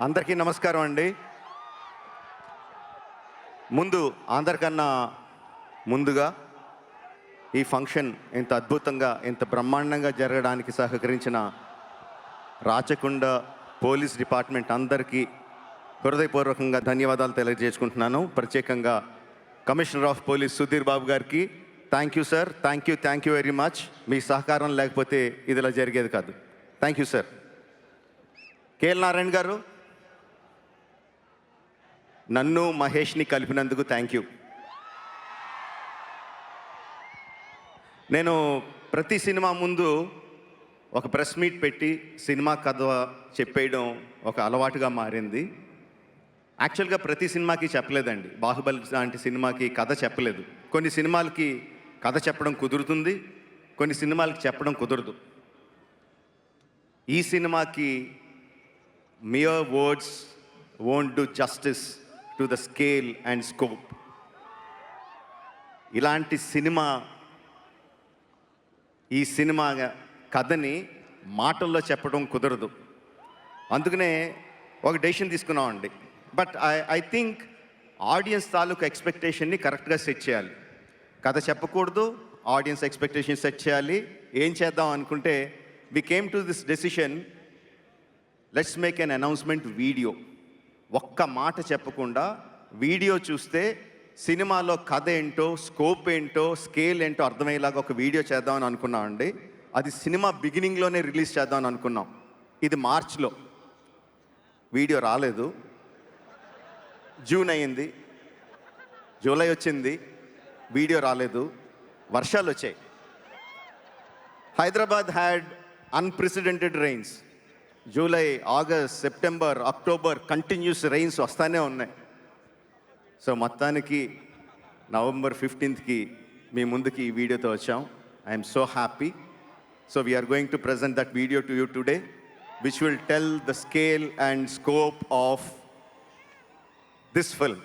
అందరికీ నమస్కారం అండి. అందరికన్నా ముందుగా ఈ ఫంక్షన్ ఇంత అద్భుతంగా, ఇంత బ్రహ్మాండంగా జరగడానికి సహకరించిన రాచకొండ పోలీస్ డిపార్ట్మెంట్ అందరికీ హృదయపూర్వకంగా ధన్యవాదాలు తెలియజేసుకుంటున్నాను. ప్రత్యేకంగా commissioner of police Sudheer Babu గారికి thank you sir, thank you very much. మీ సహకారం లేకపోతే ఇది ఇలా జరిగేది కాదు. Thank you sir. KL Narayana గారు, నన్ను మహేష్ని కలిపినందుకు థ్యాంక్ యూ. నేను ప్రతి సినిమా ముందు ఒక ప్రెస్ మీట్ పెట్టి సినిమా కథ చెప్పేయడం ఒక అలవాటుగా మారింది. యాక్చువల్గా ప్రతి సినిమాకి చెప్పలేదండి. బాహుబలి లాంటి సినిమాకి కథ చెప్పలేదు. కొన్ని సినిమాలకి కథ చెప్పడం కుదురుతుంది, కొన్ని సినిమాలకి చెప్పడం కుదరదు. ఈ సినిమాకి mere words won't do justice to the scale and scope. ఇలాంటి ఈ సినిమా కథని మాటల్లో చెప్పడం కుదరదు. అందుకనే ఒక డెసిషన్ తీసుకున్నామండి. బట్ ఐ థింక్ ఆడియన్స్ తాలూకు ఎక్స్పెక్టేషన్ని కరెక్ట్గా సెట్ చేయాలి. కథ చెప్పకూడదు, ఆడియన్స్ ఎక్స్పెక్టేషన్ సెట్ చేయాలి. ఏం చేద్దాం అనుకుంటే we came to this decision, let's make an announcement video. ఒక్క మాట చెప్పకుండా వీడియో చూస్తే సినిమాలో కథ ఏంటో, స్కోప్ ఏంటో, స్కేల్ ఏంటో అర్థమయ్యేలాగా ఒక వీడియో చేద్దామని అనుకున్నామండి. అది సినిమా బిగినింగ్లోనే రిలీజ్ చేద్దామని అనుకున్నాం. ఇది మార్చ్లో, వీడియో రాలేదు. జూన్ అయ్యింది, జూలై వచ్చింది, వీడియో రాలేదు. వర్షాలు వచ్చాయి. Hyderabad had unprecedented rains. July, August, September, October continuous rains వస్తూనే ఉన్నాయి. సో మొత్తానికి నవంబర్ 15కి మీ ముందుకి ఈ వీడియోతో వచ్చాం. I'm so happy. So we're going to present that video to you today, which will tell the scale and scope of this film.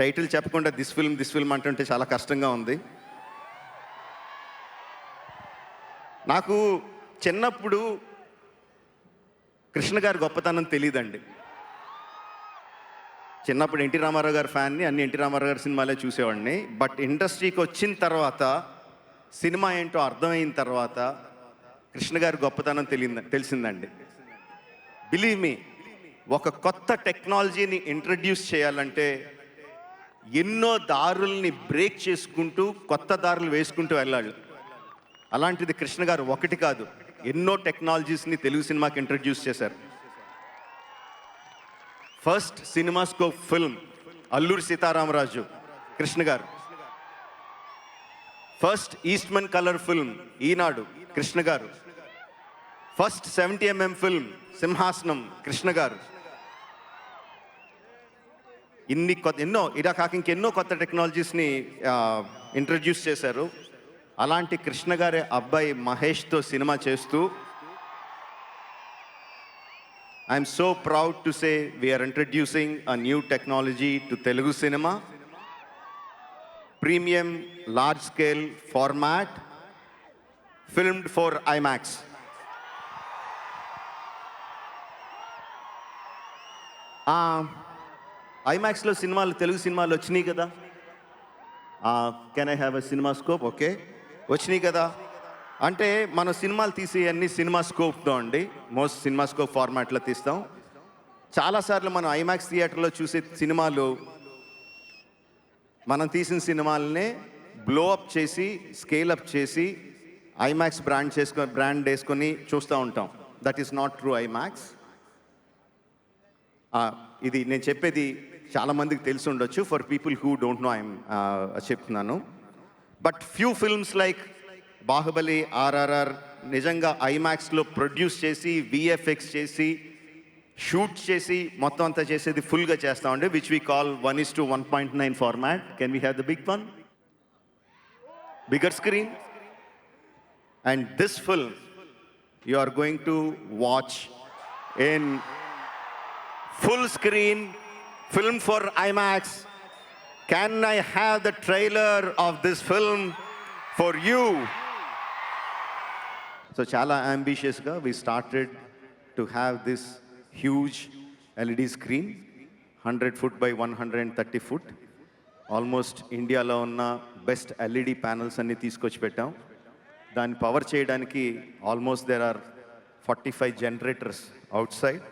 Title చెప్పకుండా this film అంటుంటే చాలా కష్టంగా ఉంది. నాకు చిన్నప్పుడు కృష్ణ గారి గొప్పతనం తెలియదండి. చిన్నప్పుడు ఎన్టీ రామారావు గారి ఫ్యాన్ని, అన్ని ఎన్టీ రామారావు గారి సినిమాలే చూసేవాడిని. బట్ ఇండస్ట్రీకి వచ్చిన తర్వాత, సినిమా ఏంటో అర్థమైన తర్వాత కృష్ణ గారి గొప్పతనం తెలిసిందండి. బిలీవ్ మీ, ఒక కొత్త టెక్నాలజీని ఇంట్రడ్యూస్ చేయాలంటే ఎన్నో దారుల్ని బ్రేక్ చేసుకుంటూ కొత్త దారులు వేసుకుంటూ వెళ్ళాలి. అలాంటిది కృష్ణ గారు ఒకటి కాదు, ఎన్నో టెక్నాలజీస్ని తెలుగు సినిమాకి ఇంట్రడ్యూస్ చేశారు. First CinemaScope film Alluri Sitaramaraju Krishna గారు. ఫస్ట్ ఈస్ట్మన్ కలర్ ఫిల్మ్ ఈనాడు కృష్ణ గారు. ఫస్ట్ 70mm ఫిల్మ్ సింహాసనం కృష్ణ గారు. ఇలా కాక ఇంకెన్నో కొత్త టెక్నాలజీస్ని ఇంట్రడ్యూస్ చేశారు. అలాంటి కృష్ణ గారి అబ్బాయి మహేష్తో సినిమా చేస్తూ I'm so proud to say we're introducing a new technology to Telugu cinema. Premium large scale format, filmed for IMAX. ఐమాక్స్లో తెలుగు సినిమాలు వచ్చినాయి కదా. Can I have a cinema scope? Okay, వచ్చినాయి కదా. అంటే మన సినిమాలు తీసి అన్ని సినిమా స్కోప్తో అండి, మోస్ట్ సినిమా స్కోప్ ఫార్మాట్లో తీస్తాం. చాలాసార్లు మనం ఐమాక్స్ థియేటర్లో చూసే సినిమాలు, మనం తీసిన సినిమాలనే బ్లో అప్ చేసి, స్కేల్ అప్ చేసి, ఐమాక్స్ బ్రాండ్ వేసుకొని చూస్తూ ఉంటాం. That is not true IMAX. ఇది నేను చెప్పేది చాలామందికి తెలిసి ఉండొచ్చు. For people who don't know I'm చెప్తున్నాను. But few films like Baahubali, RRR నిజంగా ఐమాక్స్లో ప్రొడ్యూస్ చేసి, విఎఫ్ఎక్స్ చేసి, షూట్ చేసి, మొత్తం అంతా చేసేది ఫుల్గా చేస్తామండి, which we call 1:1.9 format. Can we have the big one, bigger screen? And this film you are going to watch in full screen, film for IMAX. Can I have the trailer of this film for you? So chala ambitiously we started to have this huge LED screen, 100 foot by 130 foot. Almost ఇండియాలో ఉన్న best LED panels అన్నీ తీసుకొచ్చి పెట్టాం. దాన్ని power చేయడానికి almost there are 45 generators outside.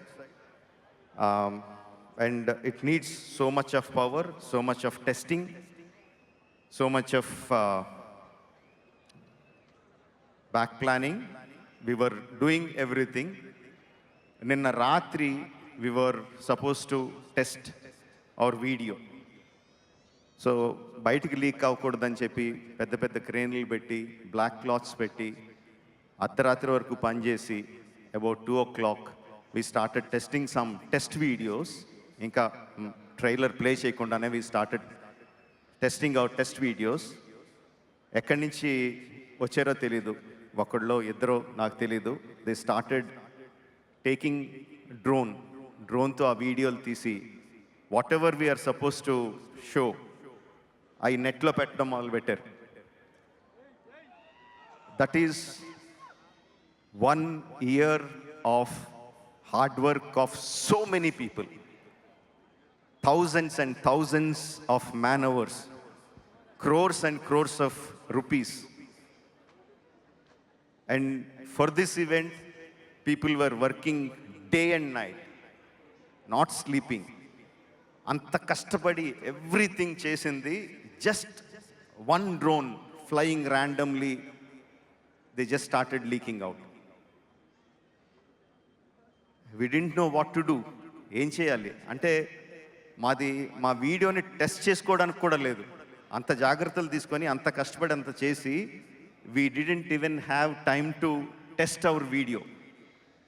And it needs so much of power, so much of testing, so much of back planning. We were doing everything. Ninna ratri we were supposed to test our video. So బయటికి leak అవ్వకూడదని చెప్పి పెద్ద పెద్ద క్రేన్లు పెట్టి, black clothes పెట్టి, అర్ధరాత్రి వరకు పనిచేసి about 2 o'clock we started testing some test videos. ఇంకా ట్రైలర్ ప్లే చేయకుండానే we started testing our test videos. ఎక్కడి నుంచి వచ్చారో తెలీదు, ఒకళ్ళో ఇద్దరో నాకు తెలీదు. దే స్టార్టెడ్ టేకింగ్ డ్రోన్తో ఆ వీడియోలు తీసి whatever we're supposed to show అవి నెట్లో పెట్టడం మొదలుపెట్టారు. That is 1 year of hard work of so many people, thousands and thousands of man hours, crores and crores of rupees. And for this event, people were working day and night, not sleeping. అంత కష్టపడి everything చేసింది just 1 drone flying randomly, they just started leaking out. We didn't know what to do. ఏం చేయాలి అంటే మా వీడియోని test చేసుకోవడానికి కూడా లేదు. అంత జాగ్రత్తలు తీసుకొని అంత కష్టపడి అంత చేసి we didn't even have time to test our video.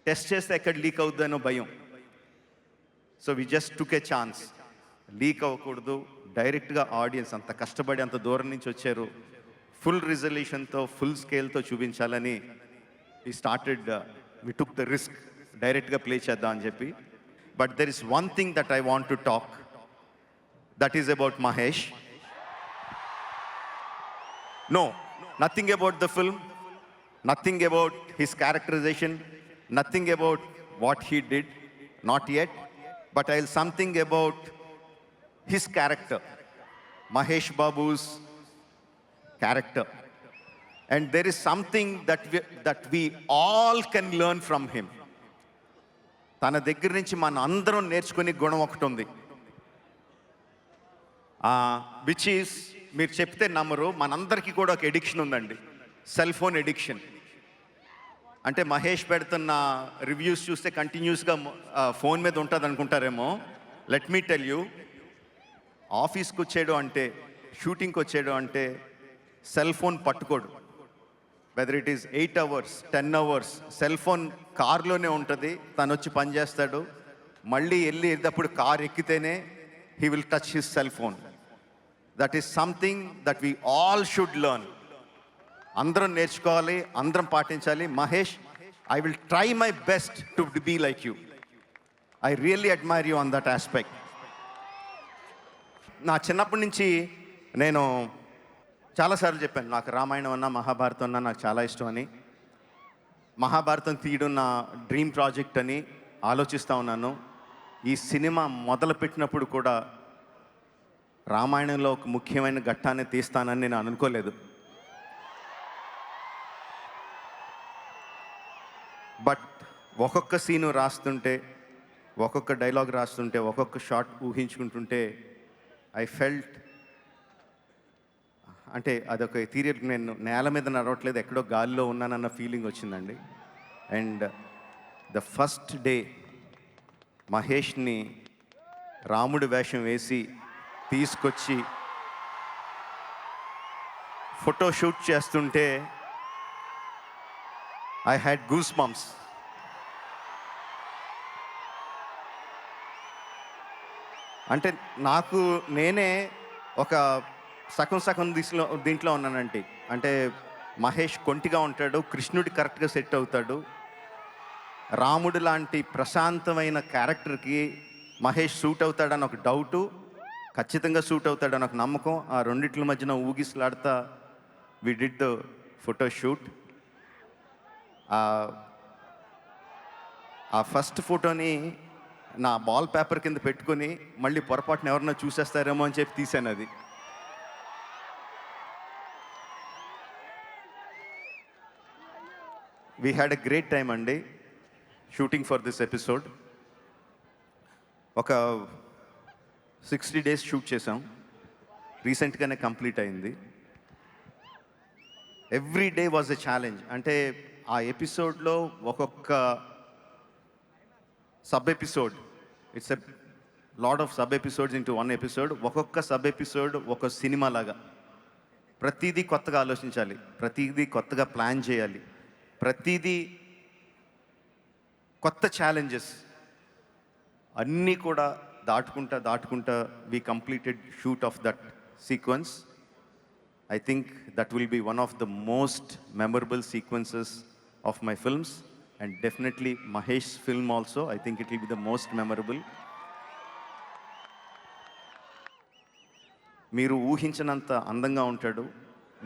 Test చేస్తే ఎక్కడ లీక్ అవుతుందనో భయం. So we just took a chance. Leak అవ్వకూడదు, డైరెక్ట్గా ఆడియన్స్ అంత కష్టపడి అంత దూరం నుంచి వచ్చారు, ఫుల్ రిజల్యూషన్తో ఫుల్ స్కేల్తో చూపించాలని వి టుక్ ద రిస్క్, డైరెక్ట్గా ప్లే చేద్దాం అని చెప్పి. But there is one thing that I want to talk, that is about Mahesh. No, nothing about the film, nothing about his characterisation, nothing about what he did, not yet. But I'll something about his character, Mahesh Babu's character. And there is something that we all can learn from him. తన దగ్గర నుంచి మన అందరం నేర్చుకునే గుణం ఒకటి ఉంది, which is, మీరు చెప్తే నమ్మరు, మనందరికీ కూడా ఒక ఎడిక్షన్ ఉందండి, సెల్ ఫోన్ ఎడిక్షన్. అంటే మహేష్ పెడుతున్న రివ్యూస్ చూస్తే కంటిన్యూస్గా ఫోన్ మీద ఉంటుంది అనుకుంటారేమో. లెట్ మీ టెల్ యూ, ఆఫీస్కి వచ్చాడు అంటే, షూటింగ్కి వచ్చాడు అంటే సెల్ ఫోన్ పట్టుకోడు. Whether it is 8 hours 10 hours cell phone కార్లోనే ఉంటుంది. తను వచ్చి పని చేస్తాడు, మళ్ళీ వెళ్ళేటప్పుడు కార్ ఎక్కితేనే he will touch his cell phone. That is something that we all should learn. అందరం నేర్చుకోవాలి, అందరం పాటించాలి. Mahesh, I will try my best to be like you. I really admire you on that aspect. నా చిన్నప్పటి నుంచి నేను చాలాసార్లు చెప్పాను, నాకు రామాయణం అన్నా మహాభారతం అన్నా నాకు చాలా ఇష్టం అని. మహాభారతం తీయడం నా డ్రీమ్ ప్రాజెక్ట్ అని ఆలోచిస్తూ ఉన్నాను. ఈ సినిమా మొదలుపెట్టినప్పుడు కూడా రామాయణంలో ఒక ముఖ్యమైన ఘట్టాన్ని తీస్తానని నేను అనుకోలేదు. బట్ ఒక్కొక్క సీను రాస్తుంటే, ఒక్కొక్క డైలాగ్ రాస్తుంటే, ఒక్కొక్క షాట్ ఊహించుకుంటుంటే ఐ ఫెల్ట్, అంటే అదొక ఎథీరియల్, నేను నేల మీద నడవట్లేదు, ఎక్కడో గాలిలో ఉన్నానన్న ఫీలింగ్ వచ్చిందండి. అండ్ ద ఫస్ట్ డే మహేష్ని రాముడి వేషం వేసి తీసుకొచ్చి ఫోటో షూట్ చేస్తుంటే ఐ హ్యాడ్ గూస్ బంప్స్. అంటే నాకు నేనే ఒక సగం దీంట్లో ఉన్నానండి. అంటే మహేష్ కొంటిగా ఉంటాడు, కృష్ణుడి కరెక్ట్గా సెట్ అవుతాడు. రాముడు లాంటి ప్రశాంతమైన క్యారెక్టర్కి మహేష్ సూట్ అవుతాడని ఒక డౌటు, ఖచ్చితంగా సూట్ అవుతాడని ఒక నమ్మకం. ఆ రెండిట్ల మధ్యన ఊగిసలాడుతా we did the photo shoot. ఆ ఫస్ట్ ఫోటోని నా బాల్ పేపర్ కింద పెట్టుకొని మళ్ళీ పొరపాటున ఎవరన్నా చూసేస్తారేమో అని చెప్పి తీశాను అది. We had a great time అండి షూటింగ్ ఫర్ దిస్ ఎపిసోడ్. ఒక 60 days షూట్ చేసాం, రీసెంట్గానే కంప్లీట్ అయింది. Every day was a challenge. అంటే ఆ ఎపిసోడ్లో ఒక్కొక్క sub episode, it's a lot of sub episodes into one episode. ఒక్కొక్క సబ్ ఎపిసోడ్ ఒక సినిమా లాగా. ప్రతిదీ కొత్తగా ఆలోచించాలి, ప్రతిదీ కొత్తగా ప్లాన్ చేయాలి, ప్రతిదీ కొత్త ఛాలెంజెస్ అన్నీ కూడా దాటుకుంటా we completed shoot of that sequence. I think that will be one of the most memorable sequences of my films, and definitely Mahesh's film also. I think it will be the most memorable. మీరు ఊహించినంత అందంగా ఉంటాడు,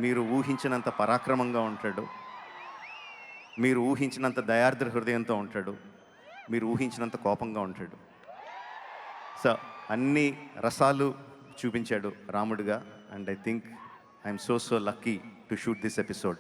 మీరు ఊహించినంత పరాక్రమంగా ఉంటాడు, మీరు ఊహించినంత దయార్ద్ర హృదయంతో ఉంటాడు, మీరు ఊహించినంత కోపంగా ఉంటాడు. సో అన్ని రసాలు చూపించాడు రాముడుగా. And I think I'm so lucky to shoot this episode.